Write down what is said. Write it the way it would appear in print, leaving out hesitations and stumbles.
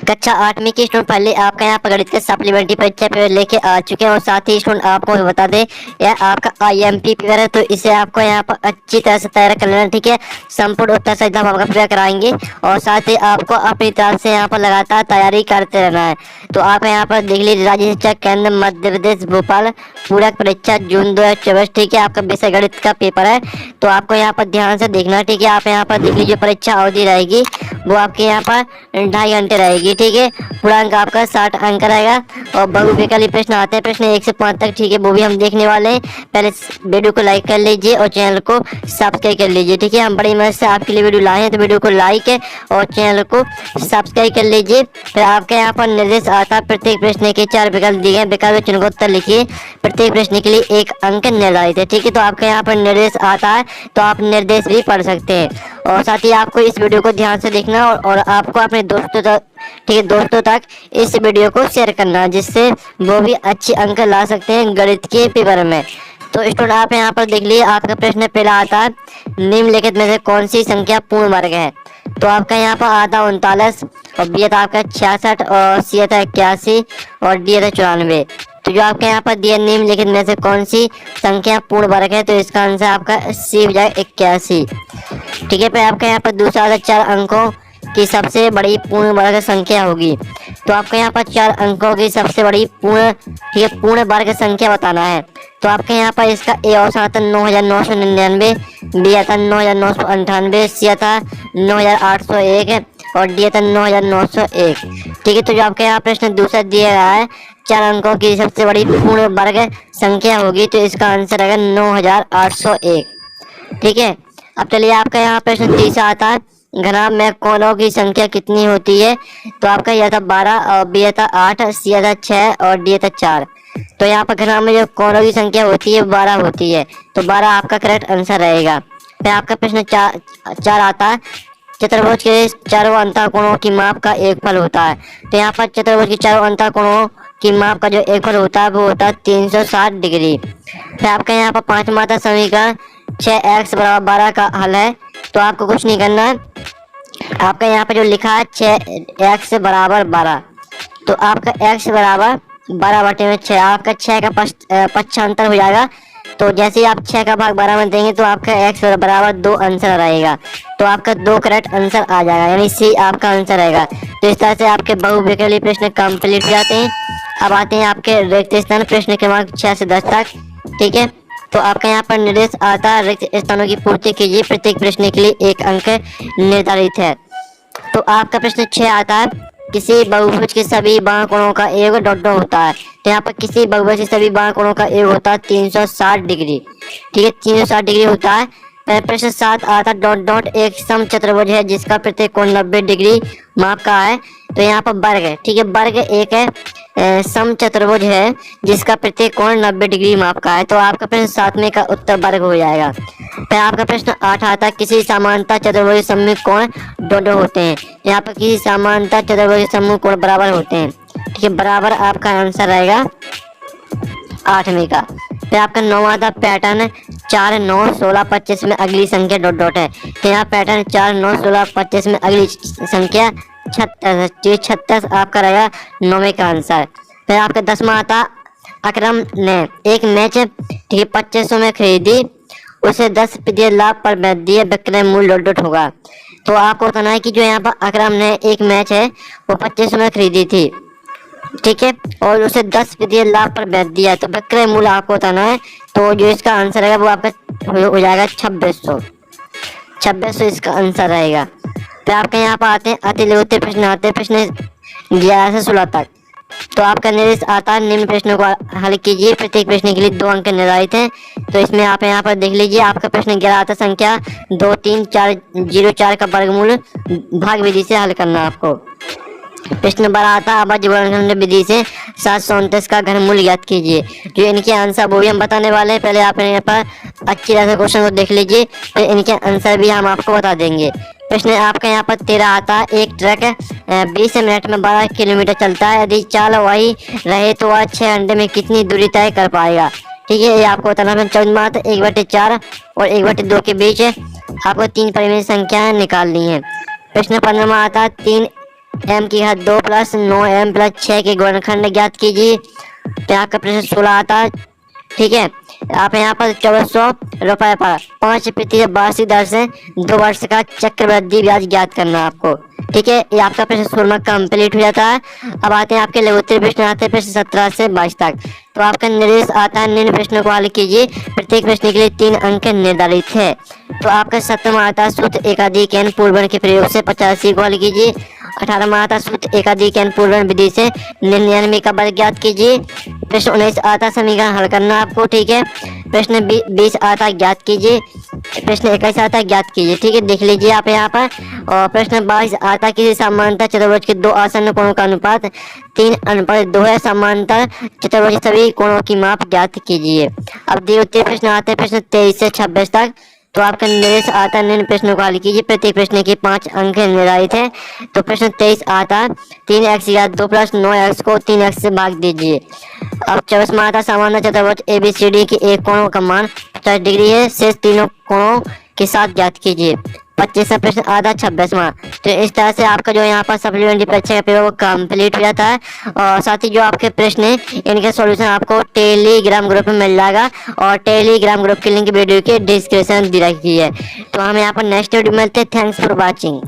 कक्षा 8वीं की स्टूडेंट पहले आपका यहाँ पर गणित के सप्लीमेंट्री परीक्षा पेपर लेके आ चुके हैं और साथ ही स्टूडेंट आपको बता दें यह आपका आईएमपी पेपर है, तो इसे आपको यहाँ पर अच्छी तरह से तैयार कर लेना। ठीक है, संपूर्ण उत्तर सहित हम आपका प्रयास कराएंगे और साथ ही आपको अपनी तरफ से यहाँ पर लगातार तैयारी करते रहना है। तो आप यहाँ पर देख लीजिए, राज्य शिक्षा केंद्र मध्य प्रदेश भोपाल पूरक परीक्षा जून 2024। ठीक है, आपका विषय गणित का पेपर है, तो आपको यहाँ पर ध्यान से देखना। ठीक है, आप यहाँ पर देख लीजिए, परीक्षा अवधि रहेगी वो आपके यहाँ पर 2.5 घंटे रहेगी। ठीक है, पूर्णांक आपका 60 अंक रहेगा और बहुविकल्पी प्रश्न आते हैं, प्रश्न 1 से 5 तक। ठीक है, वो भी हम देखने वाले हैं। पहले वीडियो को लाइक कर लीजिए और चैनल को सब्सक्राइब कर लीजिए। ठीक है, हम बड़ी मेहनत से आपके लिए वीडियो लाए हैं, तो वीडियो को लाइक और चैनल को सब्सक्राइब कर लीजिए। फिर आपके यहाँ पर निर्देश आता है, प्रत्येक प्रश्न के 4 विकल्प दिए हैं, विकल्प चुन कर उत्तर लिखिए, प्रत्येक प्रश्न के लिए 1 अंक निर्धारित है। ठीक है, तो आपके यहाँ पर निर्देश आता है, तो आप निर्देश भी पढ़ सकते हैं और साथ ही आपको इस वीडियो को ध्यान से देखना और आपको अपने दोस्तों तक, ठीक है, दोस्तों तक इस वीडियो को शेयर करना, जिससे वो भी अच्छे अंक ला सकते हैं गणित के पेपर में। तो स्टूडेंट आप यहाँ पर देख लीजिए, आपका प्रश्न पहला आता है, निम्नलिखित में से कौन सी संख्या पूर्ण वर्ग है। तो आपका यहाँ पर आता 39 और बी आता आपका 66 और सी आता 81 और डी आता 94। तो जो आपके यहाँ पर दिया निम्नलिखित में से कौन सी संख्या पूर्ण वर्ग है, तो इसका आंसर आपका सी हो जाएगा 81। ठीक है, फिर आपके यहाँ पर दूसरा आता 4 अंकों की सबसे बड़ी पूर्ण वर्ग संख्या होगी। तो आपके यहाँ पर 4 अंकों की सबसे बड़ी पूर्ण वर्ग संख्या बताना है। तो आपके यहाँ पर इसका ए ऑप्शन आता 9999, बी आता 9998, सी आता 9801 और डी आता 9901। ठीक है, तो जो आपके यहाँ प्रश्न दूसरा दिया गया है, 4 अंकों की सबसे बड़ी पूर्ण वर्ग संख्या होगी, तो इसका आंसर आएगा 9801। ठीक है, अब चलिए आपका यहाँ प्रश्न तीसरा आता है, घनाभ में कोणों की संख्या कितनी होती है। तो आपका यह था 12 और बी था 8, सी था 6 और डी था 4। तो यहाँ पर घनाभ में जो कोणों की संख्या होती है 12 होती है, तो 12 आपका करेक्ट आंसर रहेगा। फिर आपका प्रश्न 4 आता है, चतुर्भुज के चारों अंतःकोणों की माप का एक फल होता है। तो यहाँ पर चतुर्भुज के चारों अंतःकोणों की माप का जो एक फल होता है वो होता है 360 डिग्री। फिर आपका यहाँ पर 5वां था समीकरण 6x बराबर 12 का हल है। तो आपको कुछ नहीं करना है, आपका यहाँ पे जो लिखा है 6x बराबर 12, तो आपका x बराबर 12/6, आपका 6 का पक्षांतर हो जाएगा। तो जैसे ही आप 6 का भाग 12 में देंगे तो आपका x बराबर 2 आंसर रहेगा, तो आपका 2 करेक्ट आंसर आ जाएगा, यानी सी आपका आंसर रहेगा। तो इस तरह से आपके बहुविकल्पी प्रश्न कंप्लीट हो जाते हैं। अब आते हैं आपके रिक्त स्थान, प्रश्न क्रमांक 6 से 10 तक। ठीक है, तो आपका यहाँ पर निर्देश आता है, रिक्त स्थानों की पूर्ति कीजिए, प्रत्येक प्रश्न के लिए 1 अंक निर्धारित है। तो आपका प्रश्न 6 आता है, किसी बहुभुज के सभी बाह्य कोणों का योग डॉट होता है। तो यहाँ पर किसी बहुभुज के सभी बाह्य कोणों का योग होता है 360 डिग्री। ठीक है, 360 डिग्री होता है। प्रश्न 7 आता डॉट एक सम चतुर्भुज है जिसका प्रत्येक कोण 90 डिग्री माप का है। तो यहाँ पर वर्ग है, ठीक है, वर्ग एक है, सम चतुर्भुज है जिसका प्रत्येक कोण 90 डिग्री माप का है। तो आपका प्रश्न 7वें का उत्तर वर्ग हो जाएगा। फिर आपका प्रश्न 8 आता है, किसी समानता चतुर्भुज समूह कोण डॉट होते हैं। यहाँ पर किसी समानता चतुर्भुज समूह कोण बराबर होते हैं। ठीक है, बराबर आपका आंसर रहेगा 8वें का। फिर आपका 9वां था, पैटर्न 4 9 16 25 में अगली संख्या डॉट है। तो यहाँ पैटर्न 4 9 16 25 में अगली संख्या 36 आपका रहेगा 9वें का आंसर। फिर आपका 10वां आता, अकरम ने एक मैच, ठीक है, 2500 में खरीदी, उसे 10% लाभ पर बेच दिए, विक्रय मूल्य डॉट होगा। तो आपको बताना है कि जो यहाँ पर अकरम ने एक मैच है वो 2500 में खरीदी थी, ठीक है, और उसे 10% लाभ पर बेच दिया, तो विक्रय मूल्य आपको बताना है। तो जो इसका आंसर रहेगा वो आपका हो जाएगा 2600 इसका आंसर रहेगा। तो आपके यहाँ पर आते हैं अतिलघुत्तर प्रश्न आते हैं, प्रश्न 11 से 16 तक। तो आपका निर्देश आता है, निम्न प्रश्नों को हल कीजिए, प्रत्येक प्रश्न के लिए 2 अंक निर्धारित हैं। तो इसमें आप यहाँ पर देख लीजिए, आपका प्रश्न 11 आता, संख्या 23404 का वर्गमूल भाग विधि से हल करना आपको। प्रश्न 12 आता, अभाज्य वर्गखंड विधि से 729 का घनमूल ज्ञात कीजिए। जो इनके आंसर वो भी हम बताने वाले हैं, पहले आप यहाँ पर अच्छी तरह से क्वेश्चन को देख लीजिए, फिर इनके आंसर भी हम आपको बता देंगे। प्रश्न आपका यहाँ पर 13 आता है, एक ट्रक 20 मिनट में 12 किलोमीटर चलता है, यदि चाल वही रहे तो वह 6 घंटे में कितनी दूरी तय कर पाएगा। ठीक है, ये आपको बताना है। 14वां आता, 1/4 और 1/2 के बीच आपको 3 परिमेय संख्याएं निकालनी है। प्रश्न 15वां आता, 3 m की घात 2 प्लस 9m प्लस 6 के गुणनखंड ज्ञात कीजिए। तो यहाँ का प्रश्न 16 आता है। ठीक है, आप यहाँ पर 2400 रुपए पर 5% वार्षिक दर से 2 वर्ष का चक्रवृद्धि ब्याज ज्ञात करना है आपको। ठीक है, ये आपका प्रश्न 16 कंप्लीट हो जाता है। अब आते हैं आपके लघुत्तरीय प्रश्न, आते हैं प्रश्न 17 से 22 तक। तो आपका निर्देश आता है निम्न प्रश्नों को हल कीजिए, प्रत्येक प्रश्न के लिए 3 अंक निर्धारित है। तो आपका 17वां आता है सूत्र एकाधिक n पूर्वण के प्रयोग से 85 को हल कीजिए। 18वां आता है सूत्र एकाधिक n पूर्वण विधि से 99 का वर्ग ज्ञात कीजिए। प्रश्न 19 आता है समीकरण हल करना आपको। ठीक है, प्रश्न 20 आता है ज्ञात कीजिए। प्रश्न 21 आता है ज्ञात कीजिए। ठीक है, देख लीजिए आप यहाँ पर। और प्रश्न 22 आता है किसी समांतर चतुर्भुज के 2 आसन्न कोणों का अनुपात 3:2 है। समांतर चतुर्भुज सभी कोणों की माप ज्ञात कीजिए। अब दिए उत्तर प्रश्न आते हैं प्रश्न 23 से 26 तक। तो आपका निर्देश आता है निम्न प्रश्नों को हल कीजिए, प्रत्येक प्रश्न के 5 अंक निर्धारित है। तो प्रश्न 23 आता है 3x की घात 2 प्लस 9x को 3x से भाग दीजिए। अब 24 में आता है सामान्य चतुर्भुज ABCD के एक कोणों का मान 50 डिग्री है, शेष तीनों कोणों के साथ ज्ञात कीजिए। 25वां प्रश्न आधा 26वां। तो इस तरह से आपका जो यहाँ पर सप्लीमेंट्री परीक्षा का पेपर वो कंप्लीट हो जाता है। और साथ ही जो आपके प्रश्न है इनके सॉल्यूशन आपको टेलीग्राम ग्रुप में मिल जाएगा, और टेलीग्राम ग्रुप की लिंक वीडियो के डिस्क्रिप्शन में दी रखी है। तो हम यहाँ पर नेक्स्ट वीडियो मिलते हैं। Thanks for watching.